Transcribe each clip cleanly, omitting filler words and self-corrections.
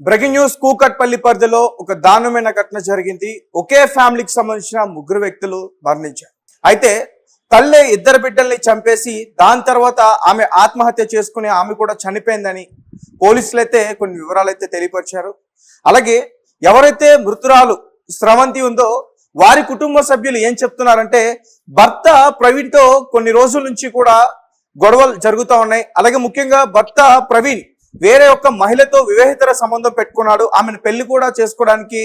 Breaking news Kukatpally పరిధిలో ఒక దారుణమైన ఘటన జరిగింది. ఒకే ఫ్యామిలీకి సంబంధించిన ముగ్గురు వ్యక్తులు మరణించారు. అయితే తల్లి ఇద్దరు బిడ్డల్ని చంపేసి దాని తర్వాత ఆమె ఆత్మహత్య చేసుకుని ఆమె కూడా చనిపోయిందని పోలీసులు అయితే కొన్ని వివరాలు అయితే తెలియపరిచారు. అలాగే ఎవరైతే మృతురాలు స్రవంతి ఉందో వారి కుటుంబ సభ్యులు ఏం చెప్తున్నారంటే భర్త ప్రవీణ్ తో కొన్ని రోజుల నుంచి కూడా గొడవలు జరుగుతూ ఉన్నాయి. అలాగే ముఖ్యంగా భర్త ప్రవీణ్ వేరే ఒక మహిళతో వివాహేతర సంబంధం పెట్టుకున్నాడు. ఆమెను పెళ్లి కూడా చేసుకోవడానికి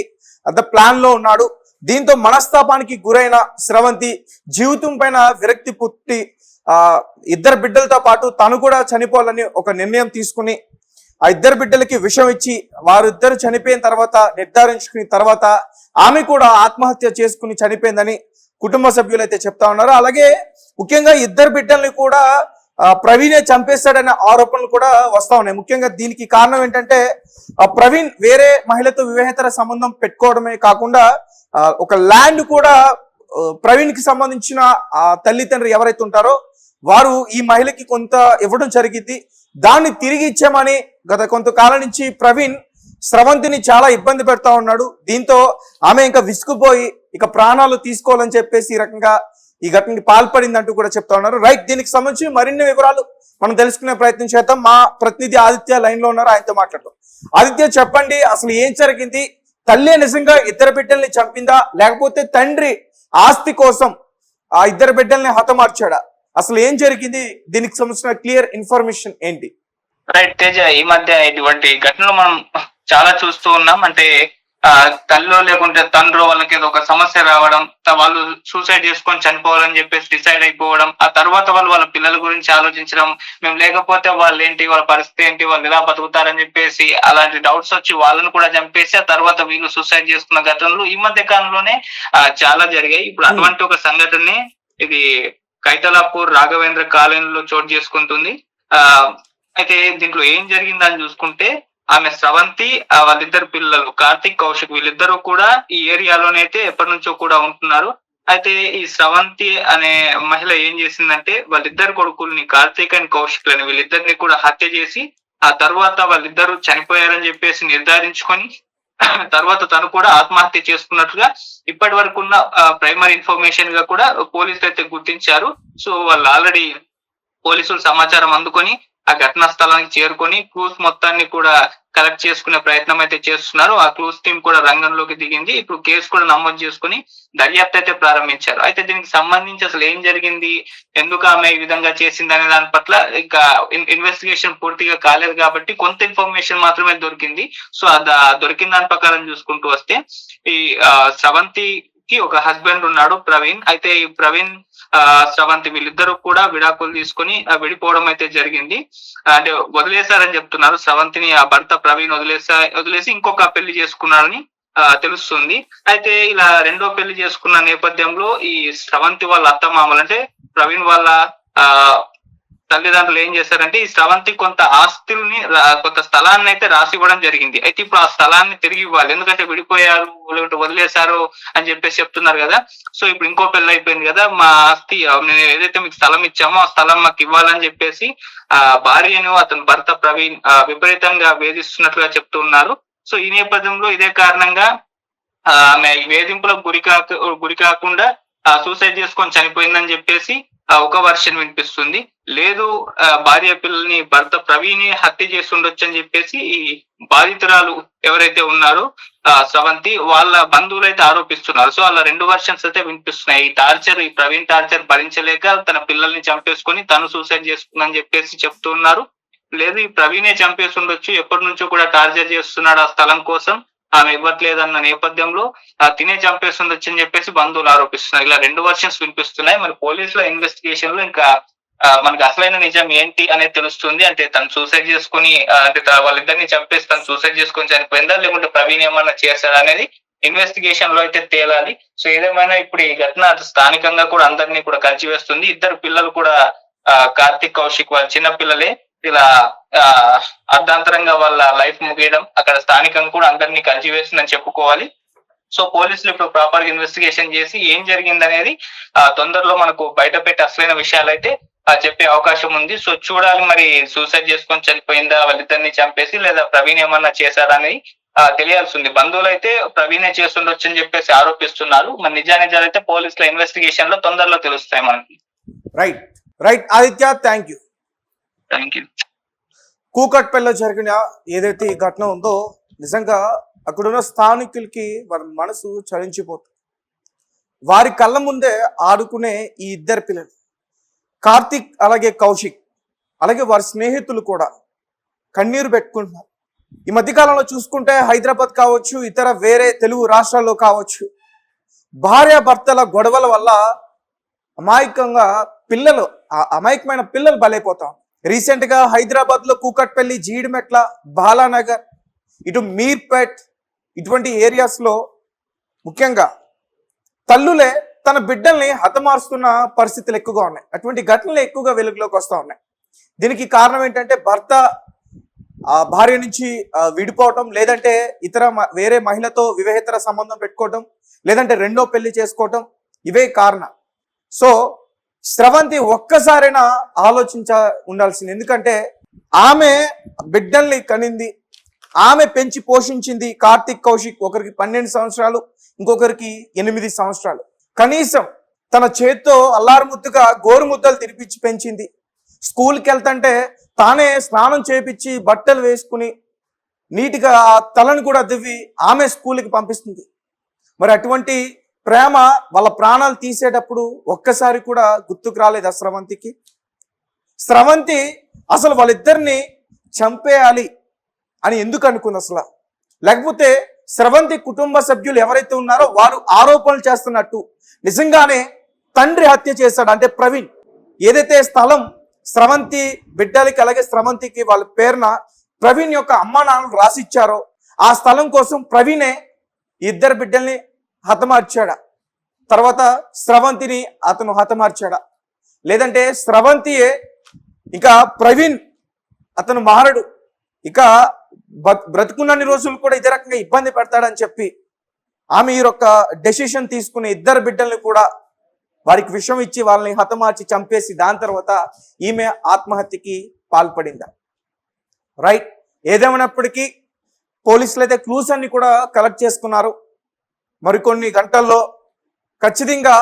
అంత ప్లాన్ లో ఉన్నాడు. దీంతో మనస్తాపానికి గురైన స్రవంతి జీవితం పైన విరక్తి పుట్టి ఇద్దరు బిడ్డలతో పాటు తను కూడా చనిపోవాలని ఒక నిర్ణయం తీసుకుని ఆ ఇద్దరు బిడ్డలకి విషం ఇచ్చి వారిద్దరు చనిపోయిన తర్వాత నిర్ధారించుకున్న తర్వాత ఆమె కూడా ఆత్మహత్య చేసుకుని చనిపోయిందని కుటుంబ సభ్యులు అయితే చెప్తా ఉన్నారు. అలాగే ముఖ్యంగా ఇద్దరు బిడ్డల్ని కూడా ప్రవీణే చంపేశాడనే ఆరోపణలు కూడా వస్తా ఉన్నాయి. ముఖ్యంగా దీనికి కారణం ఏంటంటే ప్రవీణ్ వేరే మహిళతో వివాహేతర సంబంధం పెట్టుకోవడమే కాకుండా ఒక ల్యాండ్ కూడా ప్రవీణ్ కి సంబంధించిన తల్లిదండ్రులు ఎవరైతే ఉంటారో వారు ఈ మహిళకి కొంత ఇవ్వడం జరిగింది. దాన్ని తిరిగి ఇచ్చామని గత కొంతకాలం నుంచి ప్రవీణ్ స్రవంతిని చాలా ఇబ్బంది పెడతా ఉన్నాడు. దీంతో ఆమె ఇంకా విసుగుపోయి ఇక ప్రాణాలు తీసుకోవాలని చెప్పేసి ఈ రకంగా ఈ ఘటనకి పాల్పడిందంటూ కూడా చెప్తా ఉన్నారు. రైట్, దీనికి సంబంధించి మరిన్ని వివరాలు మనం తెలుసుకునే ప్రయత్నం చేద్దాం. మా ప్రతినిధి ఆదిత్య లైన్ లో ఉన్నారు, ఆయనతో మాట్లాడతాం. ఆదిత్య, చెప్పండి, అసలు ఏం జరిగింది? తల్లి నిజంగా ఇద్దరు బిడ్డల్ని చంపిందా, లేకపోతే తండ్రి ఆస్తి కోసం ఆ ఇద్దరు బిడ్డల్ని హతమార్చాడా? అసలు ఏం జరిగింది? దీనికి సంబంధించిన క్లియర్ ఇన్ఫర్మేషన్ ఏంటి? రైట్ తేజ, ఈ మధ్య ఇటువంటి ఘటనలు మనం చాలా చూస్తూ ఉన్నాం. అంటే తల్లిలో లేకుంటే తండ్రి వాళ్ళకి ఏదో ఒక సమస్య రావడం, వాళ్ళు సూసైడ్ చేసుకొని చనిపోవాలని చెప్పేసి డిసైడ్ అయిపోవడం, ఆ తర్వాత వాళ్ళు వాళ్ళ పిల్లల గురించి ఆలోచించడం, మేము లేకపోతే వాళ్ళు ఏంటి, వాళ్ళ పరిస్థితి ఏంటి, వాళ్ళు ఎలా బతుకుతారని చెప్పేసి అలాంటి డౌట్స్ వచ్చి వాళ్ళని కూడా చంపేసి ఆ తర్వాత వీళ్ళు సూసైడ్ చేసుకున్న ఘటనలు ఈ మధ్య కాలంలోనే చాలా జరిగాయి. ఇప్పుడు అటువంటి ఒక సంఘటనని ఇది కైతలాపూర్ రాఘవేంద్ర కాలనీలో చోటు చేసుకుంటుంది. అయితే దీంట్లో ఏం జరిగిందని చూసుకుంటే ఆమె స్రవంతి, వాళ్ళిద్దరు పిల్లలు కార్తిక్, కౌశిక్, వీళ్ళిద్దరూ కూడా ఈ ఏరియాలోనే అయితే ఎప్పటి నుంచో కూడా ఉంటున్నారు. అయితే ఈ స్రవంతి అనే మహిళ ఏం చేసిందంటే వాళ్ళిద్దరు కొడుకుల్ని కార్తిక్ అండ్ కౌశిక్ లని వీళ్ళిద్దరిని కూడా హత్య చేసి ఆ తర్వాత వాళ్ళిద్దరూ చనిపోయారని చెప్పేసి నిర్ధారించుకొని తర్వాత తను కూడా ఆత్మహత్య చేసుకున్నట్లుగా ఇప్పటి వరకు ఉన్న ప్రైమరీ ఇన్ఫర్మేషన్ గా కూడా పోలీసులు అయితే గుర్తించారు. సో వాళ్ళు ఆల్రెడీ పోలీసులు సమాచారం అందుకొని ఆ ఘటనా స్థలానికి చేరుకొని క్లూస్ మొత్తాన్ని కూడా కలెక్ట్ చేసుకునే ప్రయత్నం అయితే చేస్తున్నారు. ఆ క్లూస్ టీం కూడా రంగంలోకి దిగింది. ఇప్పుడు కేసు కూడా నమోదు చేసుకుని దర్యాప్తు అయితే ప్రారంభించారు. అయితే దీనికి సంబంధించి అసలు ఏం జరిగింది, ఎందుకు ఆమె ఈ విధంగా చేసింది అనే దాని పట్ల ఇంకా ఇన్వెస్టిగేషన్ పూర్తిగా కాలేదు కాబట్టి కొంత ఇన్ఫర్మేషన్ మాత్రమే దొరికింది. సో దొరికిన దాని ప్రకారం చూసుకుంటూ వస్తే ఈ స్రవంతికి ఒక హస్బెండ్ ఉన్నాడు, ప్రవీణ్. అయితే ఈ ప్రవీణ్ స్రవంతి వీళ్ళిద్దరూ కూడా విడాకులు తీసుకుని విడిపోవడం అయితే జరిగింది. అంటే వదిలేశారని చెప్తున్నారు. స్రవంతిని ఆ భర్త ప్రవీణ్ వదిలేసి ఇంకొక పెళ్లి చేసుకున్నారని తెలుస్తుంది. అయితే ఇలా రెండో పెళ్లి చేసుకున్న నేపథ్యంలో ఈ స్రవంతి వాళ్ళ అత్తమామలు అంటే ప్రవీణ్ వాళ్ళ తల్లిదండ్రులు ఏం చేశారంటే ఈ స్రవంతి కొంత ఆస్తుల్ని కొంత స్థలాన్ని అయితే రాసి ఇవ్వడం జరిగింది. అయితే ఇప్పుడు ఆ స్థలాన్ని తిరిగి ఇవ్వాలి, ఎందుకంటే విడిపోయారు లేకుంటే వదిలేశారు అని చెప్పేసి చెప్తున్నారు కదా. సో ఇప్పుడు ఇంకో పెళ్లి అయిపోయింది కదా, మా ఆస్తి నేను ఏదైతే మీకు స్థలం ఇచ్చామో ఆ స్థలం మాకు ఇవ్వాలని చెప్పేసి భార్యను అతని భర్త ప్రవీణ్ విపరీతంగా వేధిస్తున్నట్లుగా చెప్తున్నారు. సో ఈ నేపథ్యంలో ఇదే కారణంగా ఆమె వేధింపులకు గురి కాకుండా సూసైడ్ చేసుకొని చనిపోయిందని చెప్పేసి ఒక వర్షన్ వినిపిస్తుంది. లేదు భార్య పిల్లల్ని భర్త ప్రవీణ్ హత్య చేసి ఉండొచ్చు అని చెప్పేసి ఈ బాధితురాలు ఎవరైతే ఉన్నారో స్రవంతి వాళ్ళ బంధువులు అయితే ఆరోపిస్తున్నారు. సో అలా రెండు వర్షన్స్ అయితే వినిపిస్తున్నాయి. ఈ ప్రవీణ్ టార్చర్ భరించలేక తన పిల్లల్ని చంపేసుకొని తను సూసైడ్ చేసుకుందని చెప్పేసి చెప్తున్నారు. లేదు ఈ ప్రవీణే చంపేసి ఉండొచ్చు, ఎప్పటి నుంచో కూడా టార్చర్ చేస్తున్నాడు ఆ స్థలం కోసం, ఆమె ఇవ్వట్లేదన్న నేపథ్యంలో తినే చంపేస్తుండొచ్చు అని చెప్పేసి బంధువులు ఆరోపిస్తున్నారు. ఇలా రెండు వర్షన్స్ వినిపిస్తున్నాయి. మరి పోలీసుల ఇన్వెస్టిగేషన్ లో ఇంకా మనకు అసలైన నిజం ఏంటి అనేది తెలుస్తుంది. అంటే తను సూసైడ్ చేసుకుని అంటే వాళ్ళిద్దరిని చంపేసి తను సూసైడ్ చేసుకొని చనిపోయిందా లేకుంటే ప్రవీణ్ ఏమన్నా చేశాడా అనేది ఇన్వెస్టిగేషన్ లో అయితే తేలాలి. సో ఏదేమైనా ఇప్పుడు ఈ ఘటన స్థానికంగా కూడా అందరినీ కూడా కలిసివేస్తుంది. ఇద్దరు పిల్లలు కూడా కార్తిక్, కౌశిక్ వాళ్ళ చిన్న పిల్లలే. ఇలా అర్ధాంతరంగా వాళ్ళ లైఫ్ ముగియడం అక్కడ స్థానికంగా కూడా అందరినీ కలిసివేస్తుందని చెప్పుకోవాలి. సో పోలీసులు ఇప్పుడు ప్రాపర్ గా ఇన్వెస్టిగేషన్ చేసి ఏం జరిగింది అనేది తొందరలో మనకు బయట పెట్టి అసలైన విషయాలు అయితే చెప్పే అవకాశం ఉంది. సో చూడాలి మరి సూసైడ్ చేసుకొని చనిపోయిందా, వాళ్ళిద్దరిని చంపేసి, లేదా ప్రవీణ్ ఏమన్నా చేశారా అని తెలియాల్సి ఉంది. బంధువులైతే ప్రవీణే చేసుండొచ్చు అని చెప్పేసి ఆరోపిస్తున్నారు. మరి నిజానిజాలైతే పోలీసుల ఇన్వెస్టిగేషన్ లో తొందరలో తెలుస్తాయి మనకి. Right right Aditya, thank you. Thank you. కూకట్పల్లిలో జరిగిన ఏదైతే ఈ ఘటన ఉందో నిజంగా అక్కడున్న స్థానికులకి వారి మనసు చలించిపోతుంది. వారి కళ్ళ ముందే ఆడుకునే ఈ ఇద్దరు పిల్లలు కార్తిక్ అలాగే కౌశిక్ అలాగే వారి స్నేహితులు కూడా కన్నీరు పెట్టుకుంటున్నారు. ఈ మధ్యకాలంలో చూసుకుంటే హైదరాబాద్ కావచ్చు, ఇతర వేరే తెలుగు రాష్ట్రాల్లో కావచ్చు, భార్యాభర్తల గొడవల వల్ల అమాయకంగా పిల్లలు అమాయకమైన పిల్లలు బలైపోతాం. రీసెంట్ గా హైదరాబాద్ లో కూకట్పల్లి, జీడిమెట్ల, బాలానగర్, ఇటు మీర్పేట్ ఇటువంటి ఏరియాస్ లో ముఖ్యంగా తల్లులే తన బిడ్డల్ని హతమారుస్తున్న పరిస్థితులు ఎక్కువగా ఉన్నాయి. అటువంటి ఘటనలు ఎక్కువగా వెలుగులోకి వస్తూ ఉన్నాయి. దీనికి కారణం ఏంటంటే భర్త భార్య నుంచి విడిపోవటం, లేదంటే ఇతర వేరే మహిళతో వివాహేతర సంబంధం పెట్టుకోవటం, లేదంటే రెండో పెళ్లి చేసుకోవటం, ఇవే కారణం. సో స్రవంతి ఒక్కసారైనా ఆలోచించ ఉండాల్సింది. ఎందుకంటే ఆమె బిడ్డల్ని కనింది, ఆమె పెంచి పోషించింది. కార్తిక్, కౌశిక్ ఒకరికి 12 సంవత్సరాలు, ఇంకొకరికి 8 సంవత్సరాలు. కనీసం తన చేత్తో అల్లారుముద్దుగా గోరుముద్దలు తినిపించి పెంచింది. స్కూల్కి వెళ్తుంటే తానే స్నానం చేపించి బట్టలు వేసుకుని నీట్గా ఆ తలను కూడా దువ్వి ఆమె స్కూల్కి పంపిస్తుంది. మరి అటువంటి ప్రేమ వాళ్ళ ప్రాణాలు తీసేటప్పుడు ఒక్కసారి కూడా గుర్తుకు రాలేదు స్రవంతికి. స్రవంతి అసలు వాళ్ళిద్దరిని చంపేయాలి అని ఎందుకు అనుకుంది అసలు? లేకపోతే స్రవంతి కుటుంబ సభ్యులు ఎవరైతే ఉన్నారో వారు ఆరోపణలు చేస్తున్నట్టు నిజంగానే తండ్రి హత్య చేశాడు అంటే ప్రవీణ్, ఏదైతే స్థలం స్రవంతి బిడ్డలకి అలాగే స్రవంతికి వాళ్ళ పేరున ప్రవీణ్ యొక్క అమ్మా నాన్నలు రాసిచ్చారో ఆ స్థలం కోసం ప్రవీణే ఇద్దరు బిడ్డల్ని హతమార్చాడా? తర్వాత స్రవంతిని అతను హతమార్చాడా? లేదంటే స్రవంతియే ఇంకా ప్రవీణ్ అతను మారడు, ఇక బ్రతుకున్నన్ని రోజులు కూడా ఇదే రకంగా ఇబ్బంది పెడతాడని చెప్పి ఆమె ఈ యొక్క డెసిషన్ తీసుకుని ఇద్దరు బిడ్డల్ని కూడా వారికి విషం ఇచ్చి వాళ్ళని హతమార్చి చంపేసి దాని తర్వాత ఈమె ఆత్మహత్యకి పాల్పడిందా? రైట్, ఏదేమైనప్పటికీ పోలీసులు అయితే క్లూస్ అన్ని కూడా కలెక్ట్ చేసుకున్నారు. మరికొన్ని గంటల్లో ఖచ్చితంగా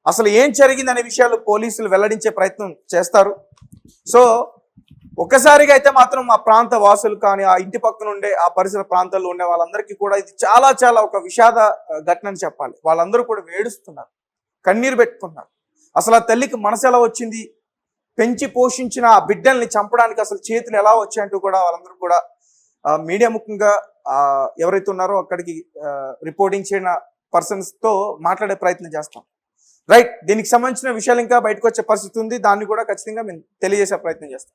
అసలు ఏం జరిగిందనే విషయాలు పోలీసులు వెల్లడించే ప్రయత్నం చేస్తారు. సో ఒక్కసారిగా అయితే మాత్రం ఆ ప్రాంత వాసులు కానీ ఆ ఇంటి పక్కన ఉండే ఆ పరిసర ప్రాంతాల్లో ఉండే వాళ్ళందరికీ కూడా ఇది చాలా చాలా ఒక విషాద ఘటన అని చెప్పాలి. వాళ్ళందరూ కూడా వేడుస్తున్నారు, కన్నీరు పెట్టుకున్నారు. అసలు ఆ తల్లికి మనసు ఎలా వచ్చింది? పెంచి పోషించిన ఆ బిడ్డల్ని చంపడానికి అసలు చేతులు ఎలా వచ్చాయంటూ కూడా వాళ్ళందరూ కూడా మీడియా ముఖ్యంగా ఎవరైతే ఉన్నారో అక్కడికి రిపోర్టింగ్ చేయన పర్సన్స్ తో మాట్లాడే ప్రయత్నం చేస్తాం. రైట్, దీనికి సంబంధించిన విషయాలు ఇంకా బయటకు వచ్చే పరిస్థితి ఉంది. దాన్ని కూడా ఖచ్చితంగా మేము తెలియజేసే ప్రయత్నం చేస్తాం.